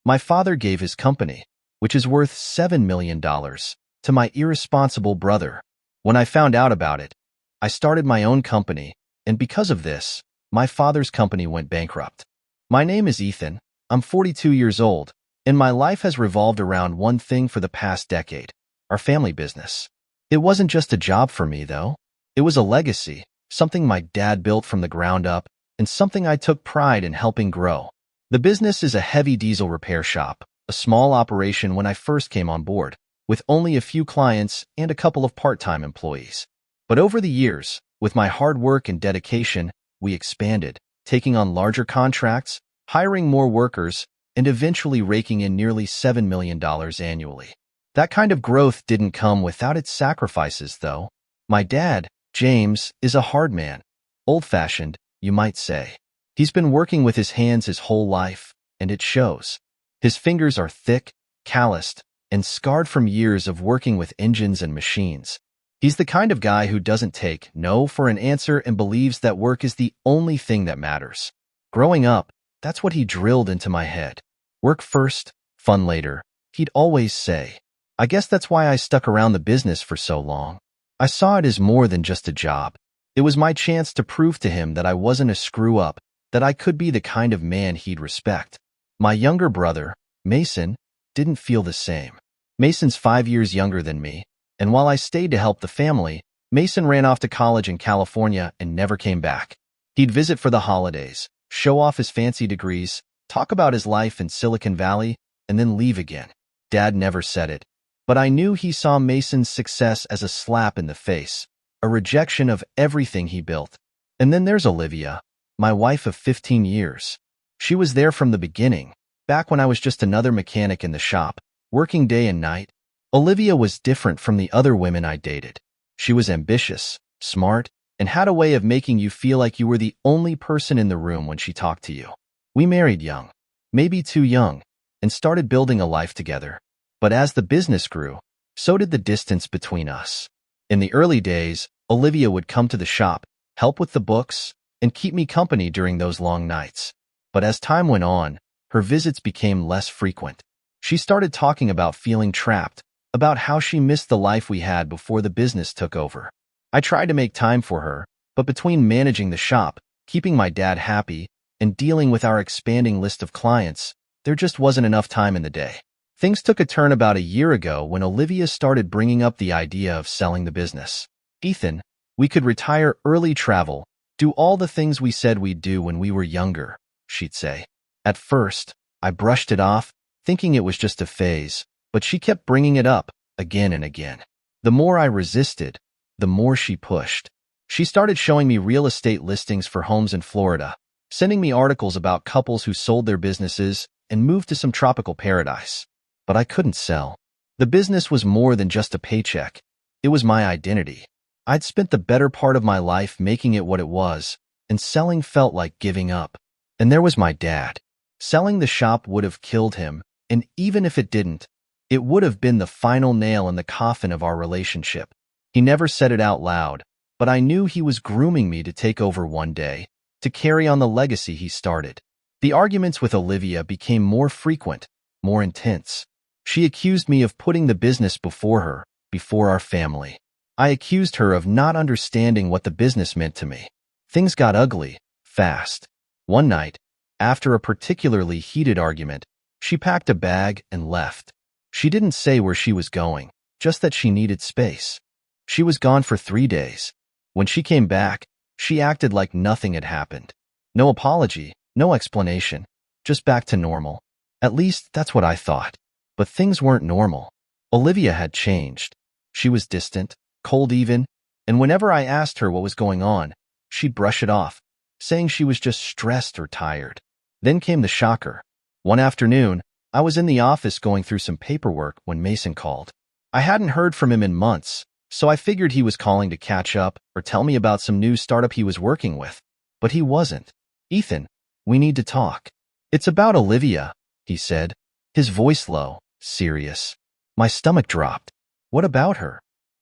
My father gave his company, which is worth $7 million, to my irresponsible brother. When I found out about it, I started my own company, and because of this, my father's company went bankrupt. My name is Ethan. I'm 42 years old, and my life has revolved around one thing for the past decade: our family business. It wasn't just a job for me, though. It was a legacy, something my dad built from the ground up, and something I took pride in helping grow. The business is a heavy diesel repair shop, a small operation when I first came on board, with only a few clients and a couple of part-time employees. But over the years, with my hard work and dedication, we expanded, taking on larger contracts, hiring more workers, and eventually raking in nearly $7 million annually. That kind of growth didn't come without its sacrifices, though. My dad, James, is a hard man, old-fashioned, you might say. He's been working with his hands his whole life, and it shows. His fingers are thick, calloused, and scarred from years of working with engines and machines. He's the kind of guy who doesn't take no for an answer and believes that work is the only thing that matters. Growing up, that's what he drilled into my head. Work first, fun later, he'd always say. I guess that's why I stuck around the business for so long. I saw it as more than just a job. It was my chance to prove to him that I wasn't a screw-up, that I could be the kind of man he'd respect. My younger brother, Mason, didn't feel the same. Mason's 5 years younger than me, and while I stayed to help the family, Mason ran off to college in California and never came back. He'd visit for the holidays, show off his fancy degrees, talk about his life in Silicon Valley, and then leave again. Dad never said it, but I knew he saw Mason's success as a slap in the face, a rejection of everything he built. And then there's Olivia, my wife of 15 years. She was there from the beginning, back when I was just another mechanic in the shop, working day and night. Olivia was different from the other women I dated. She was ambitious, smart, and had a way of making you feel like you were the only person in the room when she talked to you. We married young, maybe too young, and started building a life together. But as the business grew, so did the distance between us. In the early days, Olivia would come to the shop, help with the books, and keep me company during those long nights. But as time went on, her visits became less frequent. She started talking about feeling trapped, about how she missed the life we had before the business took over. I tried to make time for her, but between managing the shop, keeping my dad happy, and dealing with our expanding list of clients, there just wasn't enough time in the day. Things took a turn about a year ago when Olivia started bringing up the idea of selling the business. Ethan, we could retire early, travel, do all the things we said we'd do when we were younger, she'd say. At first, I brushed it off, thinking it was just a phase, but she kept bringing it up again and again. The more I resisted, the more she pushed. She started showing me real estate listings for homes in Florida, sending me articles about couples who sold their businesses and moved to some tropical paradise. But I couldn't sell. The business was more than just a paycheck. It was my identity. I'd spent the better part of my life making it what it was, and selling felt like giving up. And there was my dad. Selling the shop would have killed him, and even if it didn't, it would have been the final nail in the coffin of our relationship. He never said it out loud, but I knew he was grooming me to take over one day, to carry on the legacy he started. The arguments with Olivia became more frequent, more intense. She accused me of putting the business before her, before our family. I accused her of not understanding what the business meant to me. Things got ugly, fast. One night, after a particularly heated argument, she packed a bag and left. She didn't say where she was going, just that she needed space. She was gone for 3 days. When she came back, she acted like nothing had happened. No apology, no explanation, just back to normal. At least that's what I thought. But things weren't normal. Olivia had changed. She was distant, cold even, and whenever I asked her what was going on, she'd brush it off, saying she was just stressed or tired. Then came the shocker. One afternoon, I was in the office going through some paperwork when Mason called. I hadn't heard from him in months, so I figured he was calling to catch up or tell me about some new startup he was working with. But he wasn't. "Ethan, we need to talk." "It's about Olivia," he said, his voice low, serious. My stomach dropped. "What about her?"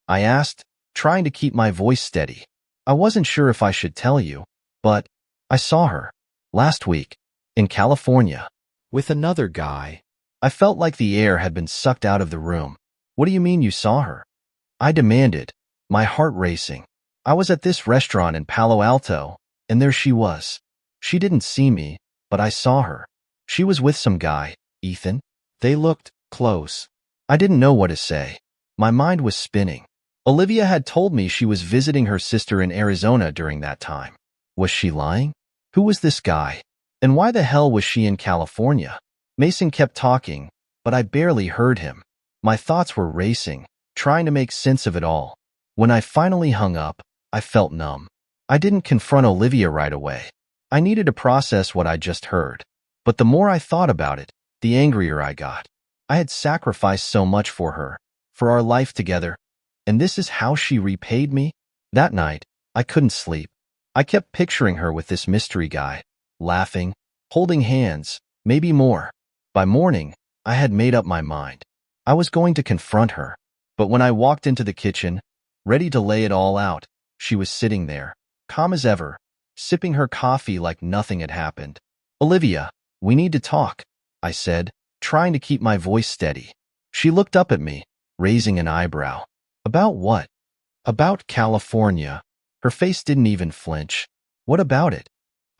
I asked, trying to keep my voice steady. "I wasn't sure if I should tell you, but I saw her last week in California with another guy." I felt like the air had been sucked out of the room. What do you mean you saw her? I demanded, my heart racing. I was at this restaurant in Palo Alto, and there she was. She didn't see me, but I saw her. She was with some guy, Ethan. They looked close. I didn't know what to say. My mind was spinning. Olivia had told me she was visiting her sister in Arizona during that time. Was she lying? Who was this guy? And why the hell was she in California? Mason kept talking, but I barely heard him. My thoughts were racing, trying to make sense of it all. When I finally hung up, I felt numb. I didn't confront Olivia right away. I needed to process what I just heard. But the more I thought about it, the angrier I got. I had sacrificed so much for her, for our life together, and this is how she repaid me? That night, I couldn't sleep. I kept picturing her with this mystery guy, laughing, holding hands, maybe more. By morning, I had made up my mind. I was going to confront her. But when I walked into the kitchen, ready to lay it all out, she was sitting there, calm as ever, sipping her coffee like nothing had happened. Olivia, we need to talk, I said, trying to keep my voice steady. She looked up at me, raising an eyebrow. About what? About California. Her face didn't even flinch. What about it?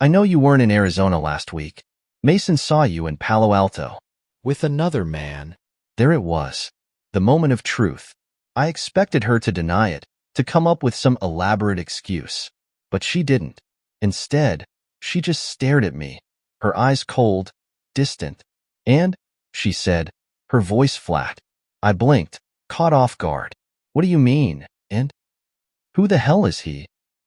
I know you weren't in Arizona last week. Mason saw you in Palo Alto. With another man. There it was. The moment of truth. I expected her to deny it, to come up with some elaborate excuse. But she didn't. Instead, she just stared at me, her eyes cold, distant. And, she said, her voice flat. I blinked, caught off guard. What do you mean, and? Who the hell is he?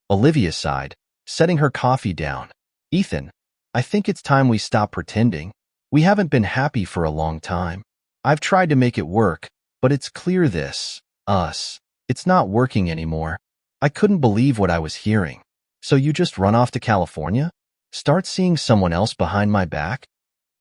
Olivia sighed, setting her coffee down. Ethan, I think it's time we stop pretending. We haven't been happy for a long time. I've tried to make it work, but it's clear it's not working anymore. I couldn't believe what I was hearing. So you just run off to California? Start seeing someone else behind my back?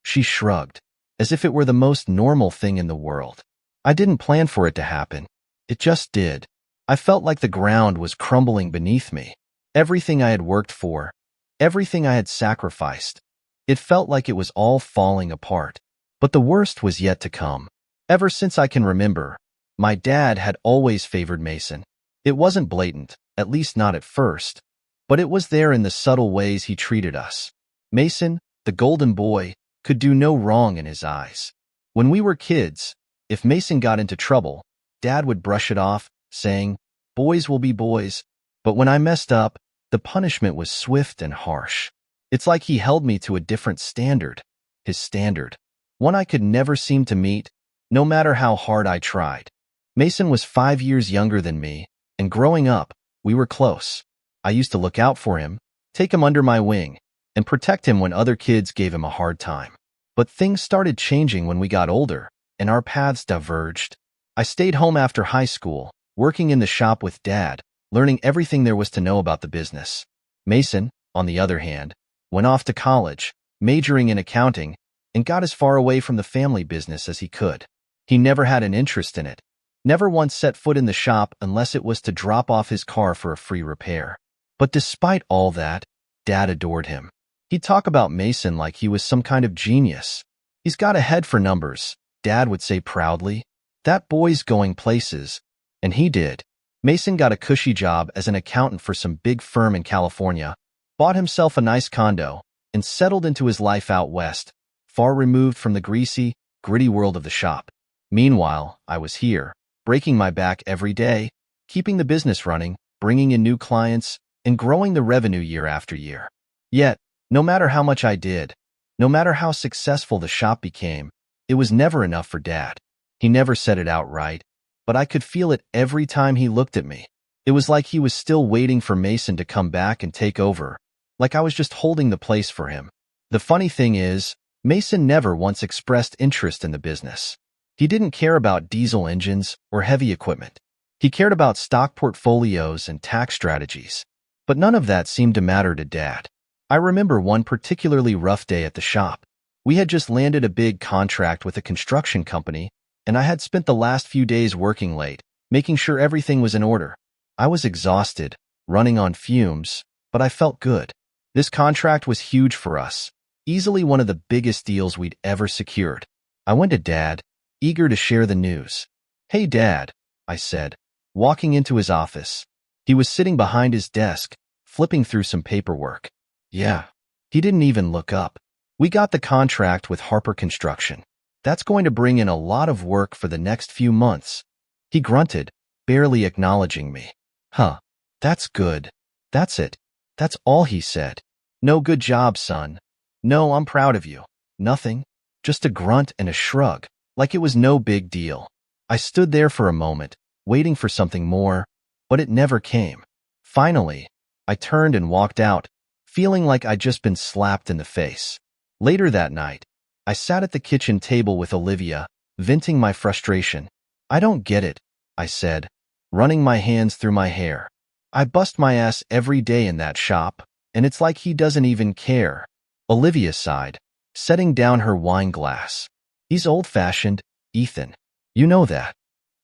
She shrugged, as if it were the most normal thing in the world. I didn't plan for it to happen. It just did. I felt like the ground was crumbling beneath me. Everything I had worked for, everything I had sacrificed, it felt like it was all falling apart. But the worst was yet to come. Ever since I can remember, my dad had always favored Mason. It wasn't blatant, at least not at first, but it was there in the subtle ways he treated us. Mason, the golden boy, could do no wrong in his eyes. When we were kids, if Mason got into trouble, Dad would brush it off, saying, boys will be boys. But when I messed up, the punishment was swift and harsh. It's like he held me to a different standard, his standard, one I could never seem to meet, no matter how hard I tried. Mason was 5 years younger than me, and growing up, we were close. I used to look out for him, take him under my wing, and protect him when other kids gave him a hard time. But things started changing when we got older, and our paths diverged. I stayed home after high school, working in the shop with Dad, learning everything there was to know about the business. Mason, on the other hand, went off to college, majoring in accounting, and got as far away from the family business as he could. He never had an interest in it, never once set foot in the shop unless it was to drop off his car for a free repair. But despite all that, Dad adored him. He'd talk about Mason like he was some kind of genius. He's got a head for numbers, Dad would say proudly. That boy's going places. And he did. Mason got a cushy job as an accountant for some big firm in California, bought himself a nice condo, and settled into his life out west, far removed from the greasy, gritty world of the shop. Meanwhile, I was here, breaking my back every day, keeping the business running, bringing in new clients, and growing the revenue year after year. Yet, no matter how much I did, no matter how successful the shop became, it was never enough for Dad. He never said it outright, but I could feel it every time he looked at me. It was like he was still waiting for Mason to come back and take over, like I was just holding the place for him. The funny thing is, Mason never once expressed interest in the business. He didn't care about diesel engines or heavy equipment. He cared about stock portfolios and tax strategies. But none of that seemed to matter to Dad. I remember one particularly rough day at the shop. We had just landed a big contract with a construction company, and I had spent the last few days working late, making sure everything was in order. I was exhausted, running on fumes, but I felt good. This contract was huge for us, easily one of the biggest deals we'd ever secured. I went to Dad, eager to share the news. "Hey, Dad," I said, walking into his office. He was sitting behind his desk, flipping through some paperwork. "Yeah." He didn't even look up. "We got the contract with Harper Construction. That's going to bring in a lot of work for the next few months." He grunted, barely acknowledging me. "Huh. That's good. That's it. That's all he said. No, good job, son. No, I'm proud of you. Nothing. Just a grunt and a shrug, like it was no big deal." I stood there for a moment, waiting for something more, but it never came. Finally, I turned and walked out, feeling like I'd just been slapped in the face. Later that night, I sat at the kitchen table with Olivia, venting my frustration. "I don't get it," I said, running my hands through my hair. "I bust my ass every day in that shop, and it's like he doesn't even care." Olivia sighed, setting down her wine glass. "He's old-fashioned, Ethan. You know that.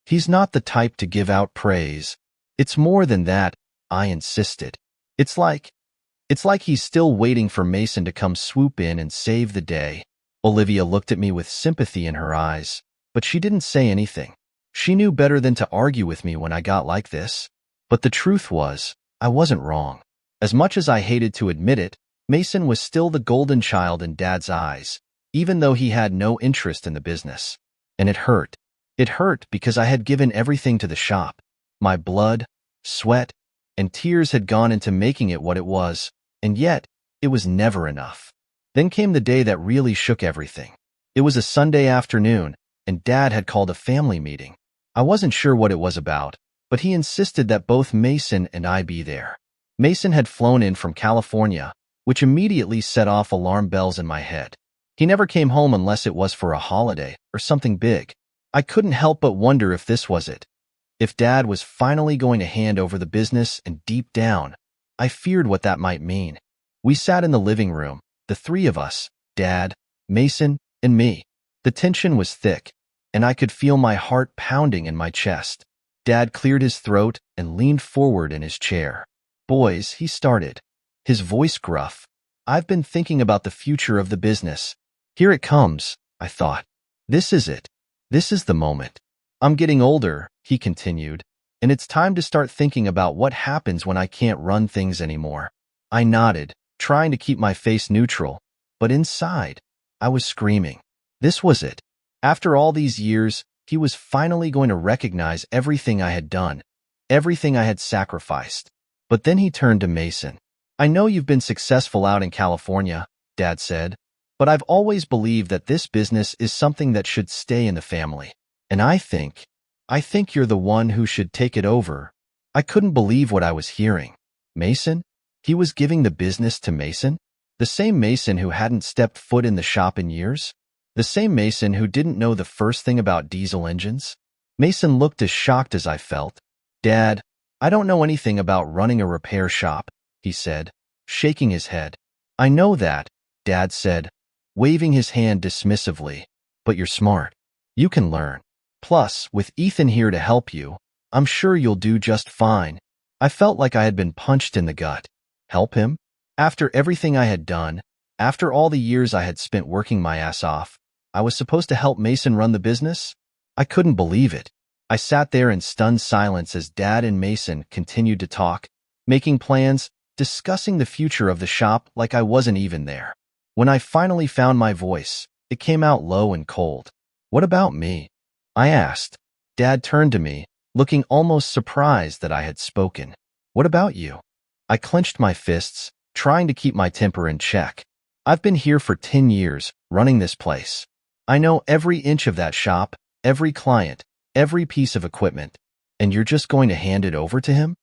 He's not the type to give out praise." "It's more than that," I insisted. It's like he's still waiting for Mason to come swoop in and save the day." Olivia looked at me with sympathy in her eyes, but she didn't say anything. She knew better than to argue with me when I got like this. But the truth was, I wasn't wrong. As much as I hated to admit it, Mason was still the golden child in Dad's eyes, even though he had no interest in the business. And it hurt. It hurt because I had given everything to the shop. My blood, sweat, and tears had gone into making it what it was, and yet it was never enough. Then came the day that really shook everything. It was a Sunday afternoon, and Dad had called a family meeting. I wasn't sure what it was about, but he insisted that both Mason and I be there. Mason had flown in from California, which immediately set off alarm bells in my head. He never came home unless it was for a holiday or something big. I couldn't help but wonder if this was it. If Dad was finally going to hand over the business, and deep down, I feared what that might mean. We sat in the living room, the three of us, Dad, Mason, and me. The tension was thick, and I could feel my heart pounding in my chest. Dad cleared his throat and leaned forward in his chair. "Boys," he started, his voice gruff, "I've been thinking about the future of the business. Here it comes," I thought. "This is it. This is the moment. I'm getting older," he continued, "and it's time to start thinking about what happens when I can't run things anymore." I nodded, trying to keep my face neutral, but inside, I was screaming. This was it. After all these years, he was finally going to recognize everything I had done, everything I had sacrificed. But then he turned to Mason. "I know you've been successful out in California," Dad said, "but I've always believed that this business is something that should stay in the family. And I think you're the one who should take it over." I couldn't believe what I was hearing. Mason? He was giving the business to Mason? The same Mason who hadn't stepped foot in the shop in years? The same Mason who didn't know the first thing about diesel engines? Mason looked as shocked as I felt. "Dad, I don't know anything about running a repair shop," he said, shaking his head. "I know that," Dad said, waving his hand dismissively, "but you're smart. You can learn. Plus, with Ethan here to help you, I'm sure you'll do just fine." I felt like I had been punched in the gut. Help him? After everything I had done, after all the years I had spent working my ass off, I was supposed to help Mason run the business? I couldn't believe it. I sat there in stunned silence as Dad and Mason continued to talk, making plans, discussing the future of the shop like I wasn't even there. When I finally found my voice, it came out low and cold. "What about me?" I asked. Dad turned to me, looking almost surprised that I had spoken. "What about you?" I clenched my fists, trying to keep my temper in check. "I've been here for 10 years, running this place. I know every inch of that shop, every client, every piece of equipment. And you're just going to hand it over to him?"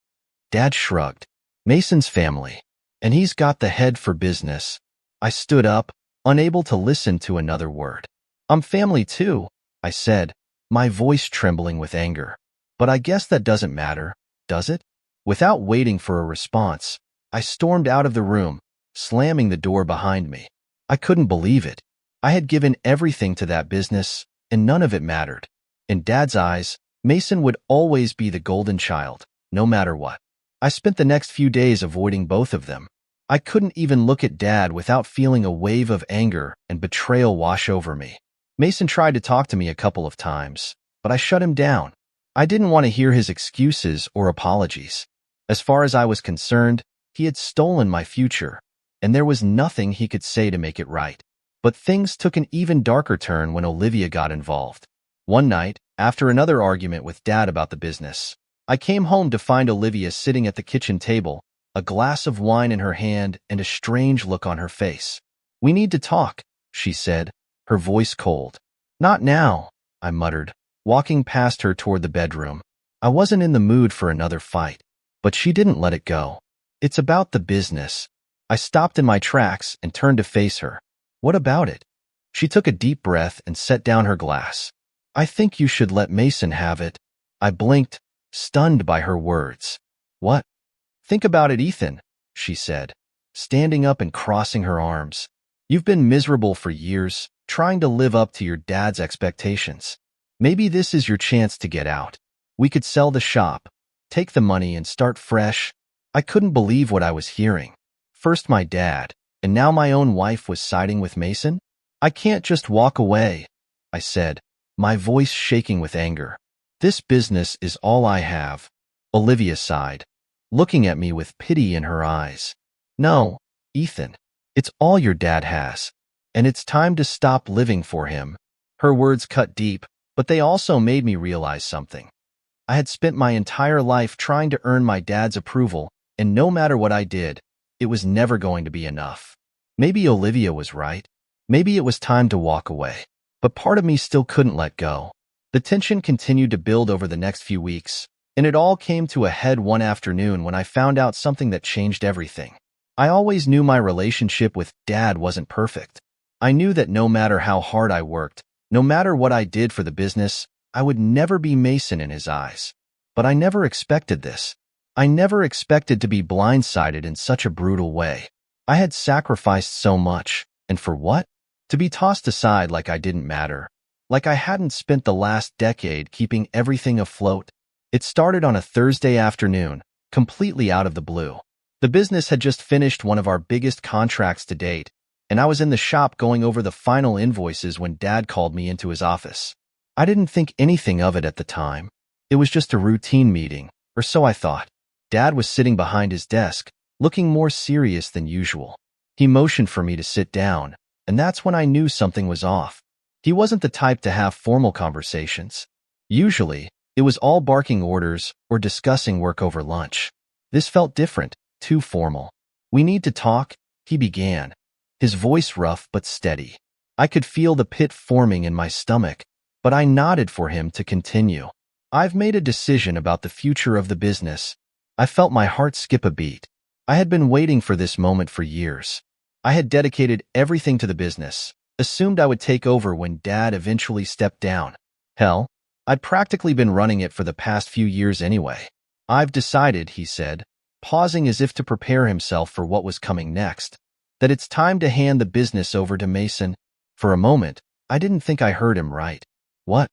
Dad shrugged. "Mason's family, and he's got the head for business." I stood up, unable to listen to another word. "I'm family too," I said, my voice trembling with anger. "But I guess that doesn't matter, does it?" Without waiting for a response, I stormed out of the room, slamming the door behind me. I couldn't believe it. I had given everything to that business, and none of it mattered. In Dad's eyes, Mason would always be the golden child, no matter what. I spent the next few days avoiding both of them. I couldn't even look at Dad without feeling a wave of anger and betrayal wash over me. Mason tried to talk to me a couple of times, but I shut him down. I didn't want to hear his excuses or apologies. As far as I was concerned, he had stolen my future, and there was nothing he could say to make it right. But things took an even darker turn when Olivia got involved. One night, after another argument with Dad about the business, I came home to find Olivia sitting at the kitchen table, a glass of wine in her hand and a strange look on her face. "We need to talk," she said, her voice cold. "Not now," I muttered, walking past her toward the bedroom. I wasn't in the mood for another fight, but she didn't let it go. "It's about the business." I stopped in my tracks and turned to face her. "What about it?" She took a deep breath and set down her glass. "I think you should let Mason have it." I blinked, stunned by her words. "What?" "Think about it, Ethan," she said, standing up and crossing her arms. "You've been miserable for years, trying to live up to your dad's expectations. Maybe this is your chance to get out. We could sell the shop, take the money and start fresh." I couldn't believe what I was hearing. First my dad, and now my own wife was siding with Mason? "I can't just walk away," I said, my voice shaking with anger. "This business is all I have." Olivia sighed, looking at me with pity in her eyes. "No, Ethan, it's all your dad has, and it's time to stop living for him." Her words cut deep, but they also made me realize something. I had spent my entire life trying to earn my dad's approval, and no matter what I did, it was never going to be enough. Maybe Olivia was right. Maybe it was time to walk away. But part of me still couldn't let go. The tension continued to build over the next few weeks, and it all came to a head one afternoon when I found out something that changed everything. I always knew my relationship with Dad wasn't perfect. I knew that no matter how hard I worked, no matter what I did for the business, I would never be Mason in his eyes. But I never expected this. I never expected to be blindsided in such a brutal way. I had sacrificed so much, and for what? To be tossed aside like I didn't matter, like I hadn't spent the last decade keeping everything afloat. It started on a Thursday afternoon, completely out of the blue. The business had just finished one of our biggest contracts to date, and I was in the shop going over the final invoices when Dad called me into his office. I didn't think anything of it at the time. It was just a routine meeting, or so I thought. Dad was sitting behind his desk, looking more serious than usual. He motioned for me to sit down, and that's when I knew something was off. He wasn't the type to have formal conversations. Usually, it was all barking orders or discussing work over lunch. This felt different, too formal. "We need to talk," he began, his voice rough but steady. I could feel the pit forming in my stomach, but I nodded for him to continue. "I've made a decision about the future of the business." I felt my heart skip a beat. I had been waiting for this moment for years. I had dedicated everything to the business, assumed I would take over when Dad eventually stepped down. Hell, I'd practically been running it for the past few years anyway. "I've decided," he said, pausing as if to prepare himself for what was coming next, "that it's time to hand the business over to Mason." For a moment, I didn't think I heard him right. "What?"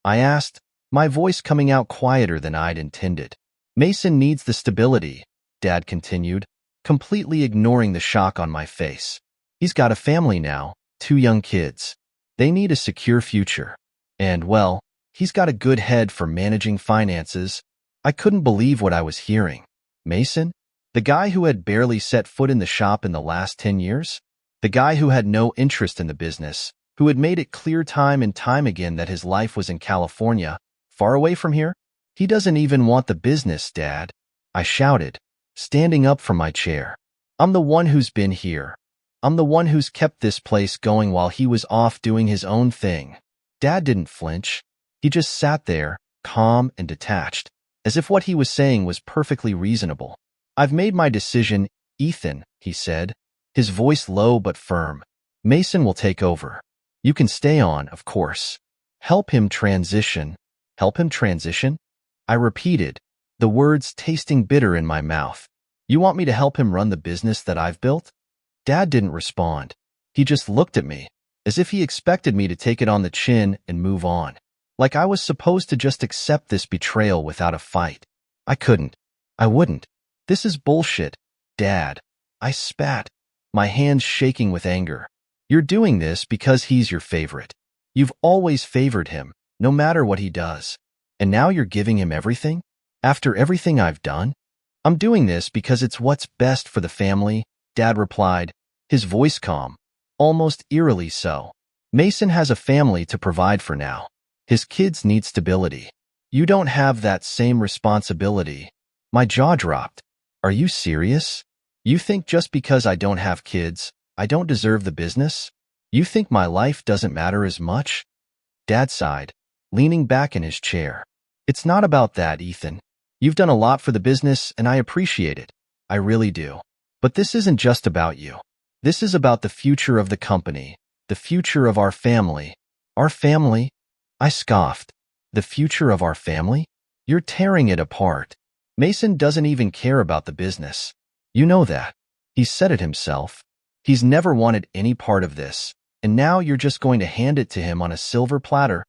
I asked, my voice coming out quieter than I'd intended. "Mason needs the stability," Dad continued, completely ignoring the shock on my face. "He's got a family now, 2 young kids. They need a secure future. And, well, he's got a good head for managing finances." I couldn't believe what I was hearing. Mason? The guy who had barely set foot in the shop in the last 10 years? The guy who had no interest in the business, who had made it clear time and time again that his life was in California, far away from here? "He doesn't even want the business, Dad," I shouted, standing up from my chair. "I'm the one who's been here. I'm the one who's kept this place going while he was off doing his own thing." Dad didn't flinch. He just sat there, calm and detached, as if what he was saying was perfectly reasonable. "I've made my decision, Ethan," he said, his voice low but firm. "Mason will take over. You can stay on, of course. Help him transition." "Help him transition?" I repeated, the words tasting bitter in my mouth. "You want me to help him run the business that I've built?" Dad didn't respond. He just looked at me, as if he expected me to take it on the chin and move on. Like I was supposed to just accept this betrayal without a fight. I couldn't. I wouldn't. "This is bullshit, Dad." I spat, my hands shaking with anger. "You're doing this because he's your favorite. You've always favored him, no matter what he does. And now you're giving him everything? After everything I've done? I'm doing this because it's what's best for the family, Dad replied, his voice calm, almost eerily so. Mason has a family to provide for now. His kids need stability. You don't have that same responsibility. My jaw dropped. Are you serious? You think just because I don't have kids, I don't deserve the business? You think my life doesn't matter as much? Dad sighed, leaning back in his chair. It's not about that, Ethan. You've done a lot for the business, and I appreciate it. I really do. But this isn't just about you. This is about the future of the company, the future of our family. Our family? I scoffed. The future of our family? You're tearing it apart. Mason doesn't even care about the business. You know that. He said it himself. He's never wanted any part of this, and now you're just going to hand it to him on a silver platter.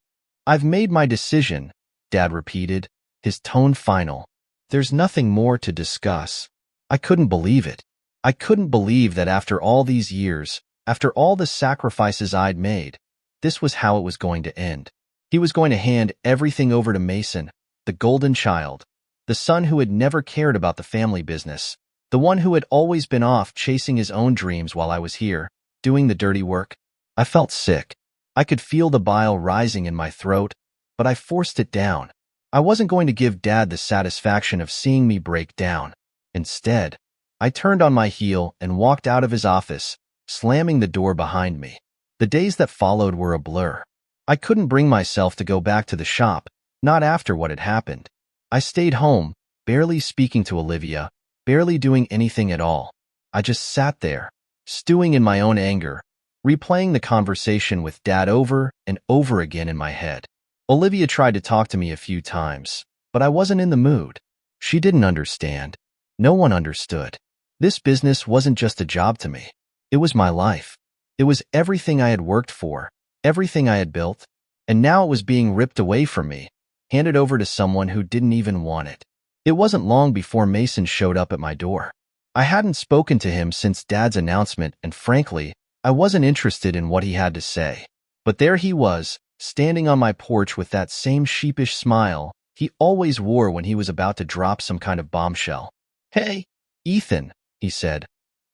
I've made my decision, Dad repeated, his tone final. There's nothing more to discuss. I couldn't believe it. I couldn't believe that after all these years, after all the sacrifices I'd made, this was how it was going to end. He was going to hand everything over to Mason, the golden child, the son who had never cared about the family business, the one who had always been off chasing his own dreams while I was here, doing the dirty work. I felt sick. I could feel the bile rising in my throat, but I forced it down. I wasn't going to give Dad the satisfaction of seeing me break down. Instead, I turned on my heel and walked out of his office, slamming the door behind me. The days that followed were a blur. I couldn't bring myself to go back to the shop, not after what had happened. I stayed home, barely speaking to Olivia, barely doing anything at all. I just sat there, stewing in my own anger, replaying the conversation with Dad over and over again in my head. Olivia tried to talk to me a few times, but I wasn't in the mood. She didn't understand. No one understood. This business wasn't just a job to me. It was my life. It was everything I had worked for, everything I had built, and now it was being ripped away from me, handed over to someone who didn't even want it. It wasn't long before Mason showed up at my door. I hadn't spoken to him since Dad's announcement, and frankly, I wasn't interested in what he had to say. But there he was, standing on my porch with that same sheepish smile he always wore when he was about to drop some kind of bombshell. "Hey, Ethan," he said,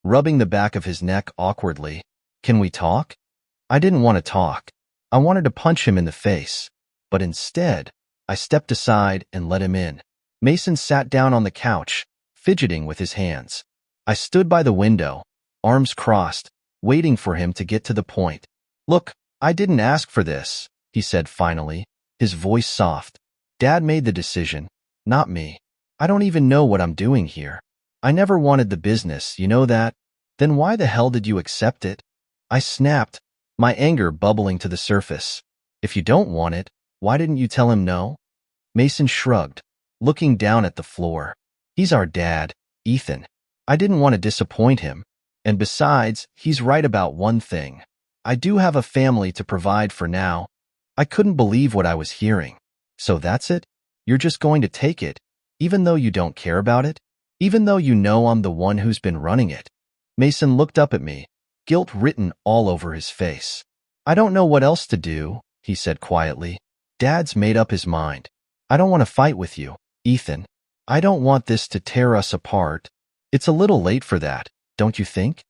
rubbing the back of his neck awkwardly. "Can we talk?" I didn't want to talk. I wanted to punch him in the face. But instead, I stepped aside and let him in. Mason sat down on the couch, fidgeting with his hands. I stood by the window, arms crossed, waiting for him to get to the point. "Look, I didn't ask for this," he said finally, his voice soft. "Dad made the decision, not me. I don't even know what I'm doing here. I never wanted the business, you know that? Then why the hell did you accept it?" I snapped, my anger bubbling to the surface. "If you don't want it, why didn't you tell him no?" Mason shrugged, looking down at the floor. "He's our dad, Ethan. I didn't want to disappoint him. And besides, he's right about one thing. I do have a family to provide for now." I couldn't believe what I was hearing. "So that's it? You're just going to take it, even though you don't care about it? Even though you know I'm the one who's been running it?" Mason looked up at me, guilt written all over his face. "I don't know what else to do," he said quietly. "Dad's made up his mind. I don't want to fight with you, Ethan. I don't want this to tear us apart. It's a little late for that, don't you think?"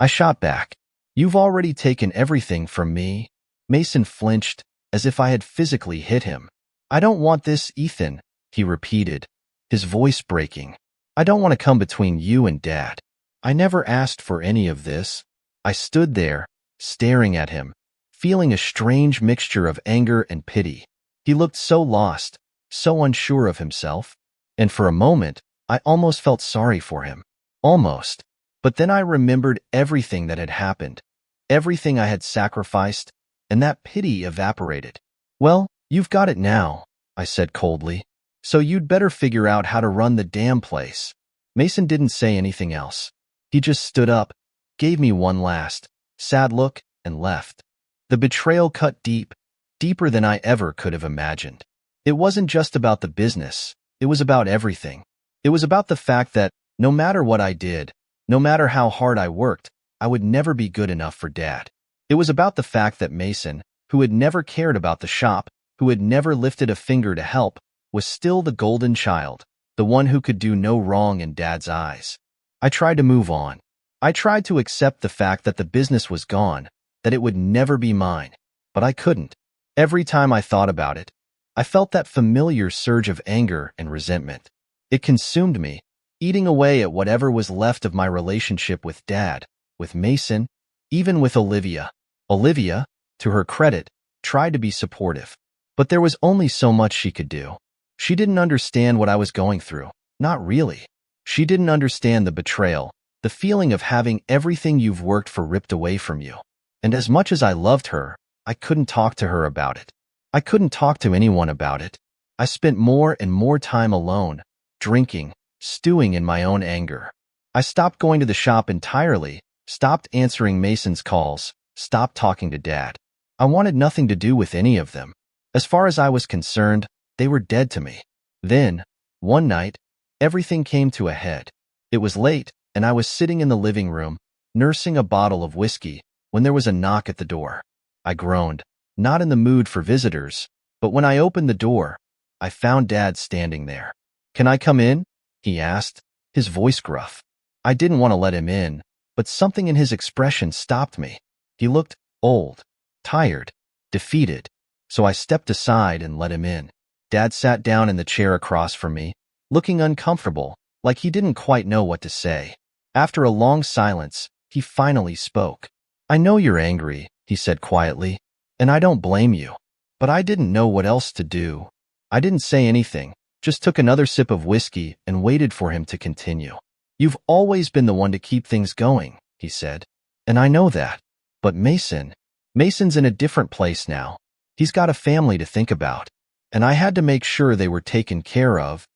I shot back. "You've already taken everything from me." Mason flinched, as if I had physically hit him. "I don't want this, Ethan," he repeated, his voice breaking. "I don't want to come between you and Dad. I never asked for any of this." I stood there, staring at him, feeling a strange mixture of anger and pity. He looked so lost, so unsure of himself, and for a moment, I almost felt sorry for him. Almost. But then I remembered everything that had happened, everything I had sacrificed, and that pity evaporated. "Well, you've got it now," I said coldly. "So you'd better figure out how to run the damn place." Mason didn't say anything else. He just stood up, gave me one last, sad look, and left. The betrayal cut deep, deeper than I ever could have imagined. It wasn't just about the business. It was about everything. It was about the fact that, no matter what I did, no matter how hard I worked, I would never be good enough for Dad. It was about the fact that Mason, who had never cared about the shop, who had never lifted a finger to help, was still the golden child, the one who could do no wrong in Dad's eyes. I tried to move on. I tried to accept the fact that the business was gone, that it would never be mine, but I couldn't. Every time I thought about it, I felt that familiar surge of anger and resentment. It consumed me, eating away at whatever was left of my relationship with Dad, with Mason, even with Olivia. Olivia, to her credit, tried to be supportive, but there was only so much she could do. She didn't understand what I was going through. Not really. She didn't understand the betrayal, the feeling of having everything you've worked for ripped away from you. And as much as I loved her, I couldn't talk to her about it. I couldn't talk to anyone about it. I spent more and more time alone, drinking, stewing in my own anger. I stopped going to the shop entirely, stopped answering Mason's calls, stopped talking to Dad. I wanted nothing to do with any of them. As far as I was concerned, they were dead to me. Then, one night, everything came to a head. It was late, and I was sitting in the living room, nursing a bottle of whiskey, when there was a knock at the door. I groaned, not in the mood for visitors, but when I opened the door, I found Dad standing there. "Can I come in?" he asked, his voice gruff. I didn't want to let him in, but something in his expression stopped me. He looked old, tired, defeated, so I stepped aside and let him in. Dad sat down in the chair across from me, looking uncomfortable, like he didn't quite know what to say. After a long silence, he finally spoke. "I know you're angry," he said quietly, "and I don't blame you. But I didn't know what else to do." I didn't say anything, just took another sip of whiskey and waited for him to continue. "You've always been the one to keep things going," he said, "and I know that. But Mason's in a different place now. He's got a family to think about, and I had to make sure they were taken care of."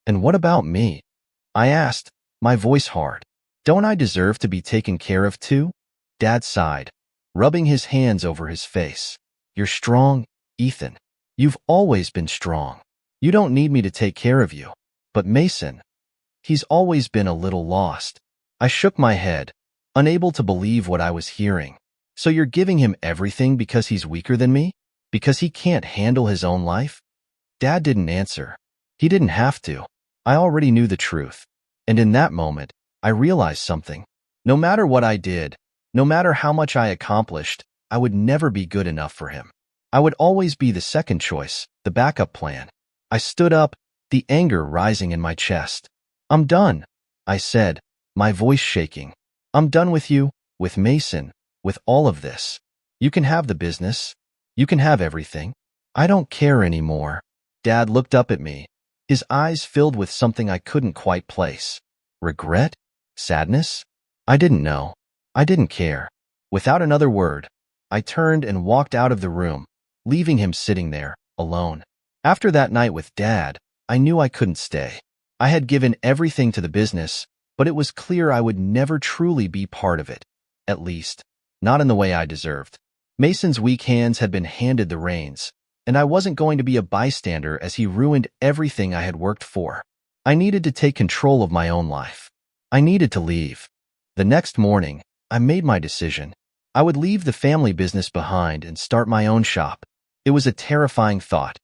"And what about me?" I asked, my voice hard. "Don't I deserve to be taken care of too?" Dad sighed, rubbing his hands over his face. "You're strong, Ethan. You've always been strong. You don't need me to take care of you. But Mason, he's always been a little lost." I shook my head, unable to believe what I was hearing. "So you're giving him everything because he's weaker than me? Because he can't handle his own life?" Dad didn't answer. He didn't have to. I already knew the truth. And in that moment, I realized something. No matter what I did, no matter how much I accomplished, I would never be good enough for him. I would always be the second choice, the backup plan. I stood up, the anger rising in my chest. "I'm done," I said, my voice shaking. "I'm done with you, with Mason, with all of this. You can have the business. You can have everything. I don't care anymore." Dad looked up at me, his eyes filled with something I couldn't quite place. Regret? Sadness? I didn't know. I didn't care. Without another word, I turned and walked out of the room, leaving him sitting there, alone. After that night with Dad, I knew I couldn't stay. I had given everything to the business, but it was clear I would never truly be part of it. At least, not in the way I deserved. Mason's weak hands had been handed the reins, and I wasn't going to be a bystander as he ruined everything I had worked for. I needed to take control of my own life. I needed to leave. The next morning, I made my decision. I would leave the family business behind and start my own shop. It was a terrifying thought,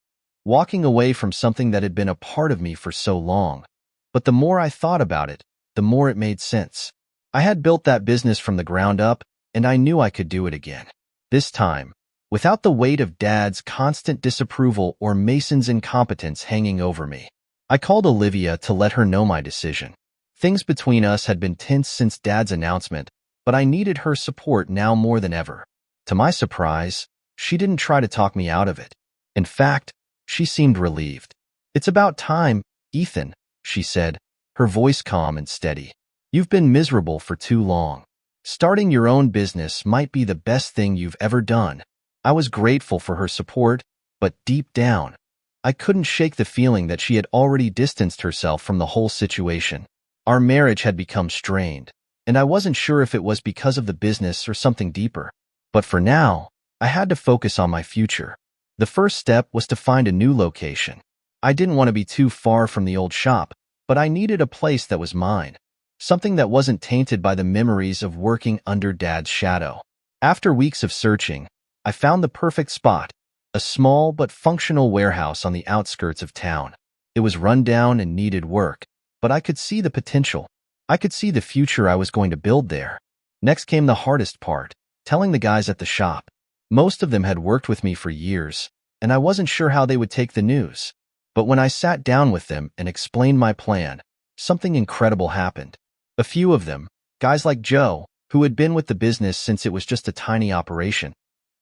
walking away from something that had been a part of me for so long. But the more I thought about it, the more it made sense. I had built that business from the ground up, and I knew I could do it again. This time, without the weight of Dad's constant disapproval or Mason's incompetence hanging over me. I called Olivia to let her know my decision. Things between us had been tense since Dad's announcement, but I needed her support now more than ever. To my surprise, she didn't try to talk me out of it. In fact, she seemed relieved. "It's about time, Ethan," she said, her voice calm and steady. "You've been miserable for too long. Starting your own business might be the best thing you've ever done." I was grateful for her support, but deep down, I couldn't shake the feeling that she had already distanced herself from the whole situation. Our marriage had become strained, and I wasn't sure if it was because of the business or something deeper. But for now, I had to focus on my future. The first step was to find a new location. I didn't want to be too far from the old shop, but I needed a place that was mine, something that wasn't tainted by the memories of working under Dad's shadow. After weeks of searching, I found the perfect spot, a small but functional warehouse on the outskirts of town. It was run down and needed work, but I could see the potential. I could see the future I was going to build there. Next came the hardest part, telling the guys at the shop. Most of them had worked with me for years, and I wasn't sure how they would take the news. But when I sat down with them and explained my plan, something incredible happened. A few of them, guys like Joe, who had been with the business since it was just a tiny operation,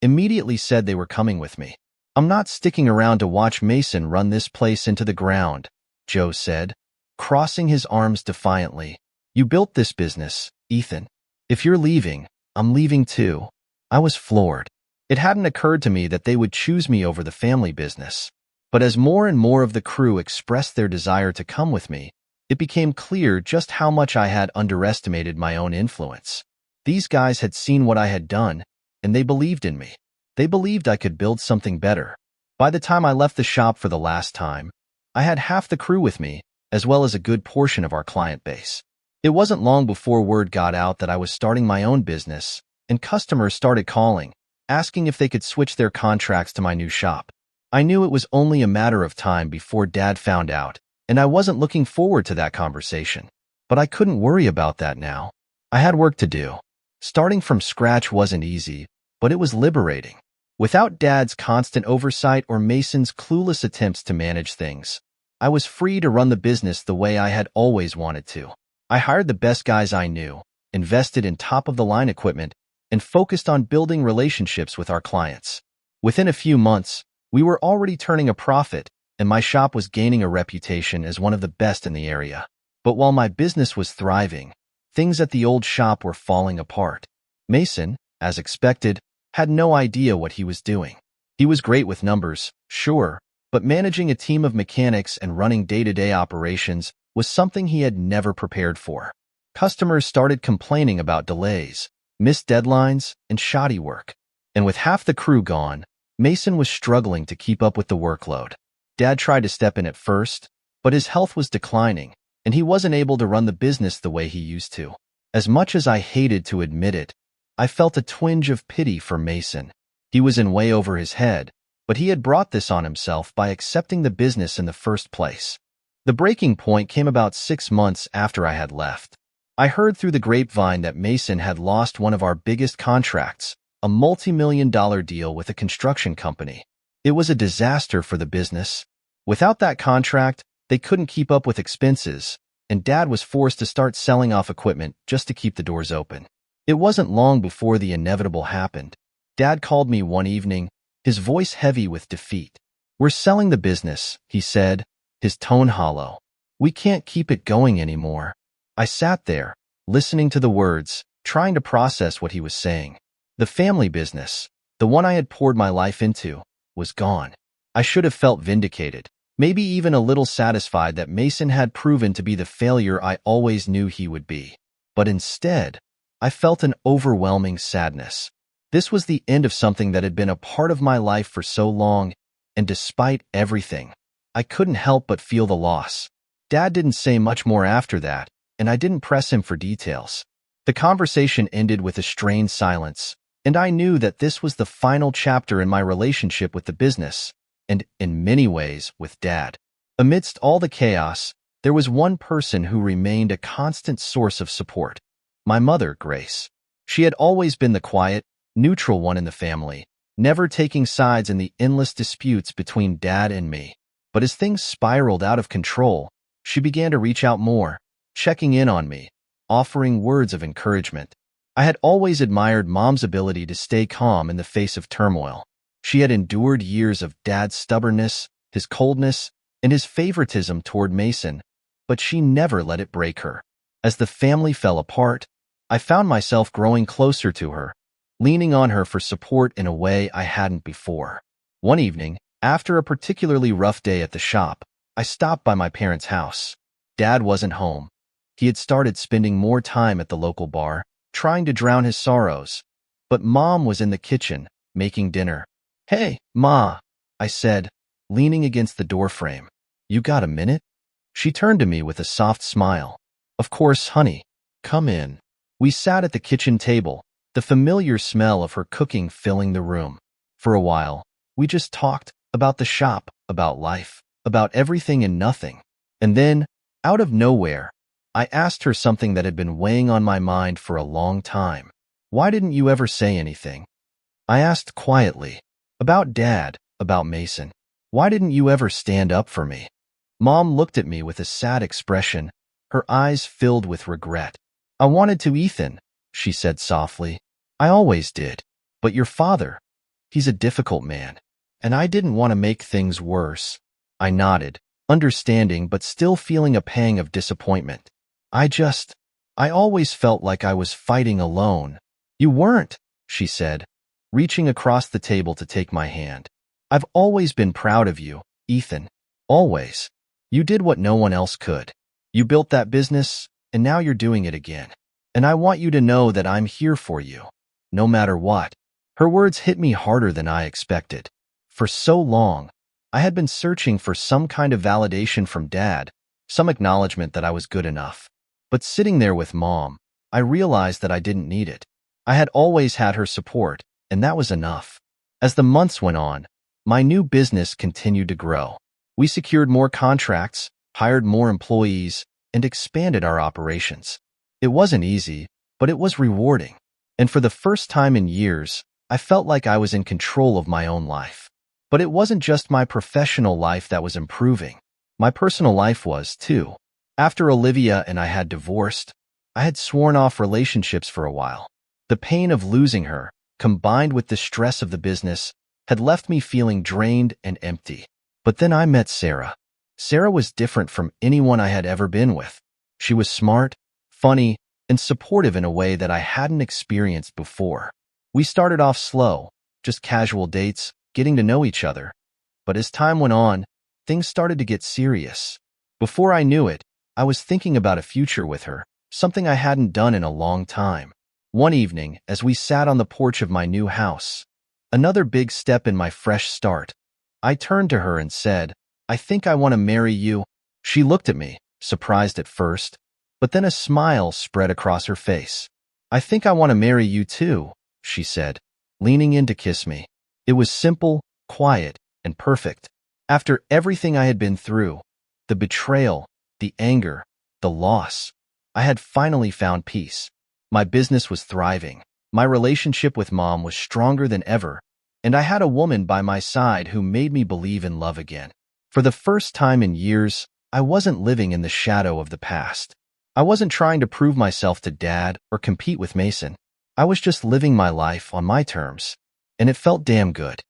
immediately said they were coming with me. "I'm not sticking around to watch Mason run this place into the ground," Joe said, crossing his arms defiantly. "You built this business, Ethan. If you're leaving, I'm leaving too." I was floored. It hadn't occurred to me that they would choose me over the family business. But as more and more of the crew expressed their desire to come with me, it became clear just how much I had underestimated my own influence. These guys had seen what I had done, and they believed in me. They believed I could build something better. By the time I left the shop for the last time, I had half the crew with me, as well as a good portion of our client base. It wasn't long before word got out that I was starting my own business, and customers started calling, asking if they could switch their contracts to my new shop. I knew it was only a matter of time before Dad found out, and I wasn't looking forward to that conversation. But I couldn't worry about that now. I had work to do. Starting from scratch wasn't easy, but it was liberating. Without Dad's constant oversight or Mason's clueless attempts to manage things, I was free to run the business the way I had always wanted to. I hired the best guys I knew, invested in top-of-the-line equipment, and focused on building relationships with our clients. Within a few months, we were already turning a profit, and my shop was gaining a reputation as one of the best in the area. But while my business was thriving, things at the old shop were falling apart. Mason, as expected, had no idea what he was doing. He was great with numbers, sure, but managing a team of mechanics and running day-to-day operations was something he had never prepared for. Customers started complaining about delays, missed deadlines, and shoddy work. And with half the crew gone, Mason was struggling to keep up with the workload. Dad tried to step in at first, but his health was declining, and he wasn't able to run the business the way he used to. As much as I hated to admit it, I felt a twinge of pity for Mason. He was in way over his head, but he had brought this on himself by accepting the business in the first place. The breaking point came about 6 months after I had left. I heard through the grapevine that Mason had lost one of our biggest contracts, a multi-million-dollar deal with a construction company. It was a disaster for the business. Without that contract, they couldn't keep up with expenses, and Dad was forced to start selling off equipment just to keep the doors open. It wasn't long before the inevitable happened. Dad called me one evening, his voice heavy with defeat. "We're selling the business," he said, his tone hollow. "We can't keep it going anymore." I sat there, listening to the words, trying to process what he was saying. The family business, the one I had poured my life into, was gone. I should have felt vindicated, maybe even a little satisfied that Mason had proven to be the failure I always knew he would be. But instead, I felt an overwhelming sadness. This was the end of something that had been a part of my life for so long, and despite everything, I couldn't help but feel the loss. Dad didn't say much more after that, and I didn't press him for details. The conversation ended with a strained silence, and I knew that this was the final chapter in my relationship with the business, and, in many ways, with Dad. Amidst all the chaos, there was one person who remained a constant source of support. My mother, Grace. She had always been the quiet, neutral one in the family, never taking sides in the endless disputes between Dad and me. But as things spiraled out of control, she began to reach out more, checking in on me, offering words of encouragement. I had always admired Mom's ability to stay calm in the face of turmoil. She had endured years of Dad's stubbornness, his coldness, and his favoritism toward Mason, but she never let it break her. As the family fell apart, I found myself growing closer to her, leaning on her for support in a way I hadn't before. One evening, after a particularly rough day at the shop, I stopped by my parents' house. Dad wasn't home. He had started spending more time at the local bar, trying to drown his sorrows. But Mom was in the kitchen, making dinner. "Hey, Ma," I said, leaning against the doorframe. "You got a minute?" She turned to me with a soft smile. "Of course, honey. Come in." We sat at the kitchen table, the familiar smell of her cooking filling the room. For a while, we just talked about the shop, about life, about everything and nothing. And then, out of nowhere, I asked her something that had been weighing on my mind for a long time. Why didn't you ever say anything? I asked quietly. About Dad, about Mason. Why didn't you ever stand up for me? Mom looked at me with a sad expression, her eyes filled with regret. I wanted to, Ethan, she said softly. I always did. But your father, he's a difficult man, and I didn't want to make things worse. I nodded, understanding but still feeling a pang of disappointment. I always felt like I was fighting alone. You weren't, she said, reaching across the table to take my hand. I've always been proud of you, Ethan. Always. You did what no one else could. You built that business, and now you're doing it again. And I want you to know that I'm here for you, no matter what. Her words hit me harder than I expected. For so long, I had been searching for some kind of validation from Dad, some acknowledgement that I was good enough. But sitting there with Mom, I realized that I didn't need it. I had always had her support, and that was enough. As the months went on, my new business continued to grow. We secured more contracts, hired more employees, and expanded our operations. It wasn't easy, but it was rewarding. And for the first time in years, I felt like I was in control of my own life. But it wasn't just my professional life that was improving. My personal life was, too. After Olivia and I had divorced, I had sworn off relationships for a while. The pain of losing her, combined with the stress of the business, had left me feeling drained and empty. But then I met Sarah. Sarah was different from anyone I had ever been with. She was smart, funny, and supportive in a way that I hadn't experienced before. We started off slow, just casual dates, getting to know each other. But as time went on, things started to get serious. Before I knew it, I was thinking about a future with her, something I hadn't done in a long time. One evening, as we sat on the porch of my new house, another big step in my fresh start, I turned to her and said, I think I want to marry you. She looked at me, surprised at first, but then a smile spread across her face. I think I want to marry you too, she said, leaning in to kiss me. It was simple, quiet, and perfect. After everything I had been through, the betrayal, the anger, the loss, I had finally found peace. My business was thriving. My relationship with Mom was stronger than ever, and I had a woman by my side who made me believe in love again. For the first time in years, I wasn't living in the shadow of the past. I wasn't trying to prove myself to Dad or compete with Mason. I was just living my life on my terms, and it felt damn good.